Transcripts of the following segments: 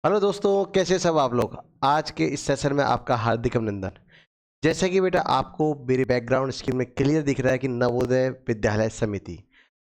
Hello दोस्तों, कैसे सब आप लोग। आज के इस सेशन में आपका हार्दिक अभिनंदन। जैसे कि बेटा आपको मेरे बैकग्राउंड स्क्रीन में क्लियर दिख रहा है कि नवोदय विद्यालय समिति,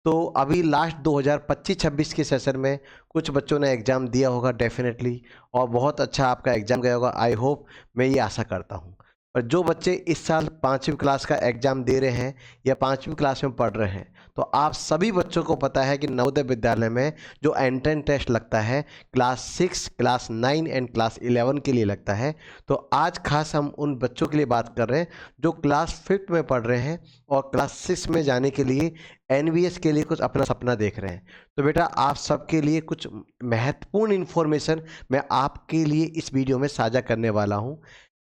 तो अभी लास्ट 2025-26 के सेशन में कुछ बच्चों ने एग्ज़ाम दिया होगा डेफिनेटली, और बहुत अच्छा आपका एग्ज़ाम गया होगा। आई होप, मैं ये आशा करता हूँ। और जो बच्चे इस साल 5वीं क्लास का एग्ज़ाम दे रहे हैं या 5वीं क्लास में पढ़ रहे हैं, तो आप सभी बच्चों को पता है कि नवोदय विद्यालय में जो एंट्रेंस टेस्ट लगता है क्लास 6, क्लास 9 एंड क्लास 11 के लिए लगता है। तो आज खास हम उन बच्चों के लिए बात कर रहे हैं जो क्लास 5th में पढ़ रहे हैं और क्लास 6 में जाने के लिए एनवीएस के लिए कुछ अपना सपना देख रहे हैं। तो बेटा आप सबके लिए कुछ महत्वपूर्ण इन्फॉर्मेशन मैं आपके लिए इस वीडियो में साझा करने वाला हूं।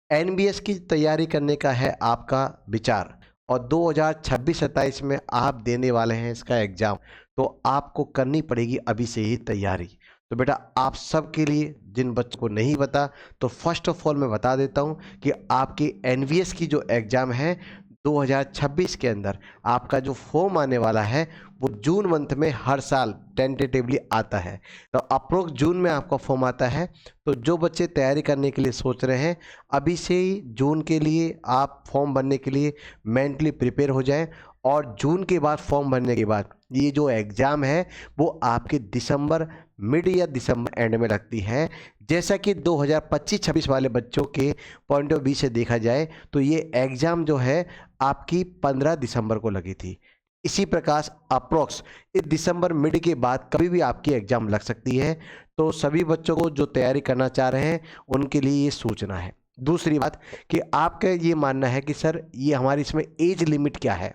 एनबीएस की तैयारी करने का है आपका विचार, और 2026-27 में आप देने वाले हैं इसका एग्ज़ाम, तो आपको करनी पड़ेगी अभी से ही तैयारी। तो बेटा आप सबके लिए, जिन बच्चों को नहीं पता, तो फर्स्ट ऑफ ऑल मैं बता देता हूं कि आपकी एनवीएस की जो एग्ज़ाम है 2026 के अंदर आपका जो फॉर्म आने वाला है वो जून मंथ में हर साल टेंटेटिवली आता है। तो अप्रोक्स जून में आपका फॉर्म आता है। तो जो बच्चे तैयारी करने के लिए सोच रहे हैं, अभी से ही जून के लिए आप फॉर्म भरने के लिए मेंटली प्रिपेयर हो जाएं। और जून के बाद फॉर्म भरने के बाद ये जो एग्ज़ाम है वो आपके दिसंबर मिड या दिसंबर एंड में लगती है। जैसा कि 2025-26 वाले बच्चों के पॉइंट ऑफ व्यू से देखा जाए तो ये एग्ज़ाम जो है आपकी 15 दिसंबर को लगी थी। इसी प्रकार अप्रोक्स इस दिसंबर मिड के बाद कभी भी आपकी एग्ज़ाम लग सकती है। तो सभी बच्चों को जो तैयारी करना चाह रहे हैं उनके लिए ये सूचना है। दूसरी बात कि आपका ये मानना है कि सर ये हमारी इसमें एज लिमिट क्या है,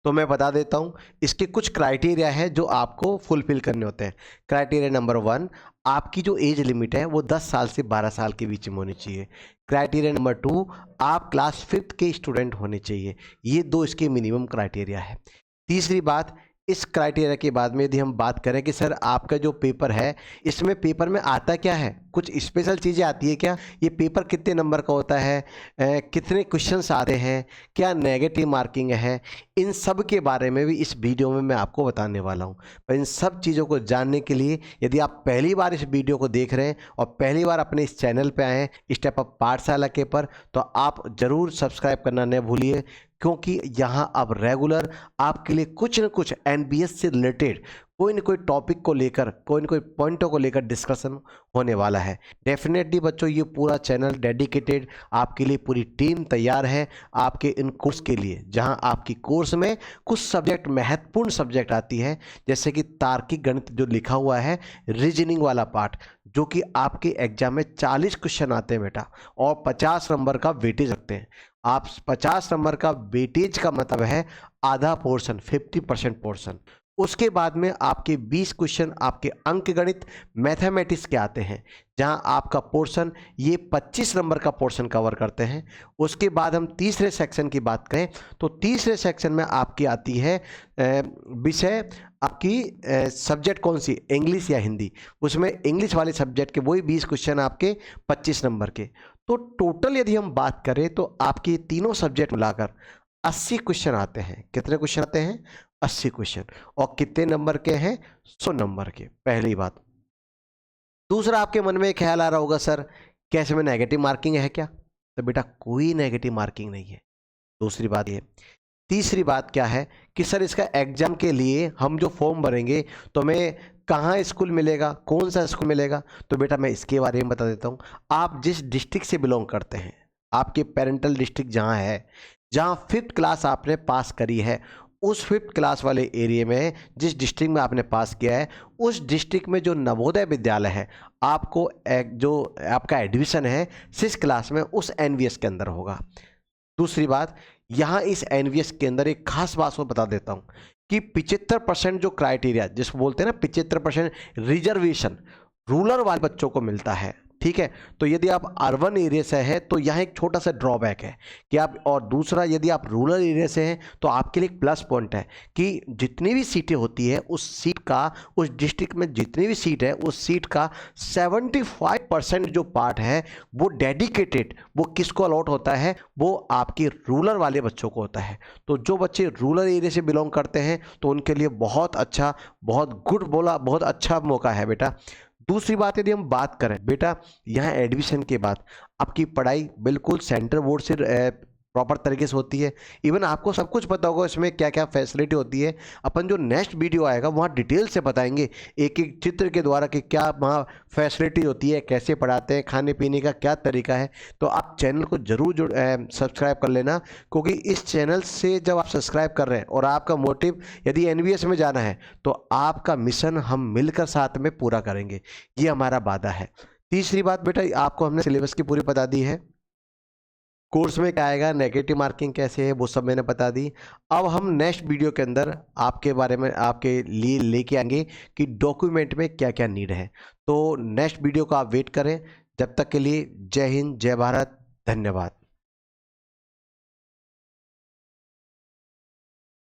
तो मैं बता देता हूँ। इसके कुछ क्राइटेरिया है जो आपको फुलफिल करने होते हैं। क्राइटेरिया नंबर 1, आपकी जो एज लिमिट है वो 10 साल से 12 साल के बीच में होनी चाहिए। क्राइटेरिया नंबर 2, आप क्लास 5th के स्टूडेंट होने चाहिए। ये दो इसके मिनिमम क्राइटेरिया है। तीसरी बात, इस क्राइटेरिया के बाद में यदि हम बात करें कि सर आपका जो पेपर है इसमें पेपर में आता क्या है, कुछ स्पेशल चीज़ें आती है क्या, ये पेपर कितने नंबर का होता है, कितने क्वेश्चंस आते हैं, क्या नेगेटिव मार्किंग है, इन सब के बारे में भी इस वीडियो में मैं आपको बताने वाला हूँ। पर इन सब चीज़ों को जानने के लिए यदि आप पहली बार इस वीडियो को देख रहे हैं और पहली बार अपने इस चैनल पे आए हैं स्टेप अप पाठशाला के पर, तो आप ज़रूर सब्सक्राइब करना न भूलिए, क्योंकि यहाँ अब रेगुलर आपके लिए कुछ न कुछ एनबीएस से रिलेटेड कोई न कोई टॉपिक को लेकर, कोई न कोई पॉइंटों को लेकर डिस्कशन होने वाला है। डेफिनेटली बच्चों ये पूरा चैनल डेडिकेटेड आपके लिए, पूरी टीम तैयार है आपके इन कोर्स के लिए, जहां आपकी कोर्स में कुछ सब्जेक्ट, महत्वपूर्ण सब्जेक्ट आती है, जैसे कि तार्किक गणित जो लिखा हुआ है, रीजनिंग वाला पार्ट, जो कि आपके एग्जाम में 40 क्वेश्चन आते हैं बेटा, और 50 नंबर का वेटेज रखते हैं। आप 50 नंबर का वेटेज का मतलब है आधा पोर्शन, 50% पोर्शन। उसके बाद में आपके 20 क्वेश्चन आपके अंक गणित, मैथमेटिक्स के आते हैं, जहां आपका पोर्शन ये 25 नंबर का पोर्शन कवर करते हैं। उसके बाद हम तीसरे सेक्शन की बात करें तो तीसरे सेक्शन में आपकी आती है विषय, आपकी सब्जेक्ट कौन सी, इंग्लिश या हिंदी। उसमें इंग्लिश वाले सब्जेक्ट के वही 20 क्वेश्चन आपके 25 नंबर के। तो टोटल यदि हम बात करें तो आपके तीनों सब्जेक्ट मिलाकर 80 क्वेश्चन आते हैं। कितने क्वेश्चन आते हैं? 80 क्वेश्चन। और कितने नंबर के हैं? 100 नंबर के। पहली बात। दूसरा, आपके मन में ख्याल आ रहा होगा सर कैसे में नेगेटिव मार्किंग है क्या? तो बेटा कोई नेगेटिव मार्किंग नहीं है। दूसरी बात ये। तीसरी बात क्या है कि सर इसका एग्जाम के लिए हम जो फॉर्म भरेंगे तो हमें कहाँ स्कूल मिलेगा, कौन सा स्कूल मिलेगा? तो बेटा मैं इसके बारे में बता देता हूँ। आप जिस डिस्ट्रिक्ट से बिलोंग करते हैं, आपके पेरेंटल डिस्ट्रिक्ट जहाँ है, जहाँ 5th क्लास आपने पास करी है, उस 5th क्लास वाले एरिया में जिस डिस्ट्रिक्ट में आपने पास किया है, उस डिस्ट्रिक्ट में जो नवोदय विद्यालय है, आपको जो आपका एडमिशन है 6th क्लास में उस एनवीएस के अंदर होगा। दूसरी बात, यहाँ इस एनवीएस के अंदर एक खास बात को बता देता हूँ कि 75% जो क्राइटेरिया जिसको बोलते हैं ना, 75% रिजर्वेशन रूरल वाले बच्चों को मिलता है। ठीक है, तो यदि आप अर्बन एरिया से हैं तो यहाँ एक छोटा सा ड्रॉबैक है कि आप, और दूसरा यदि आप रूरल एरिया से हैं तो आपके लिए एक प्लस पॉइंट है कि जितनी भी सीटें होती है उस सीट का, उस डिस्ट्रिक्ट में जितनी भी सीट है उस सीट का 75% जो पार्ट है वो डेडिकेटेड, वो किसको अलॉट होता है? वो आपके रूरल वाले बच्चों को होता है। तो जो बच्चे रूरल एरिया से बिलोंग करते हैं तो उनके लिए बहुत अच्छा, बहुत गुड बोला, बहुत अच्छा मौका है बेटा। दूसरी बात यदि हम बात करें बेटा यहाँ एडमिशन के बाद आपकी पढ़ाई बिल्कुल सेंटर बोर्ड से प्रॉपर तरीके से होती है। इवन आपको सब कुछ पता होगा इसमें क्या क्या फैसिलिटी होती है। अपन जो नेक्स्ट वीडियो आएगा वहाँ डिटेल से बताएंगे एक एक चित्र के द्वारा कि क्या वहाँ फैसिलिटी होती है, कैसे पढ़ाते हैं, खाने पीने का क्या तरीका है। तो आप चैनल को ज़रूर सब्सक्राइब कर लेना, क्योंकि इस चैनल से जब आप सब्सक्राइब कर रहे हैं और आपका मोटिव यदि एनवीएस में जाना है तो आपका मिशन हम मिलकर साथ में पूरा करेंगे, ये हमारा वादा है। तीसरी बात बेटा, आपको हमने सिलेबस की पूरी बता दी है, कोर्स में क्या आएगा, नेगेटिव मार्किंग कैसे है, वो सब मैंने बता दी। अब हम नेक्स्ट वीडियो के अंदर आपके बारे में आपके लिए लेके आएंगे कि डॉक्यूमेंट में क्या क्या नीड है। तो नेक्स्ट वीडियो का आप वेट करें। जब तक के लिए जय हिंद, जय भारत, धन्यवाद।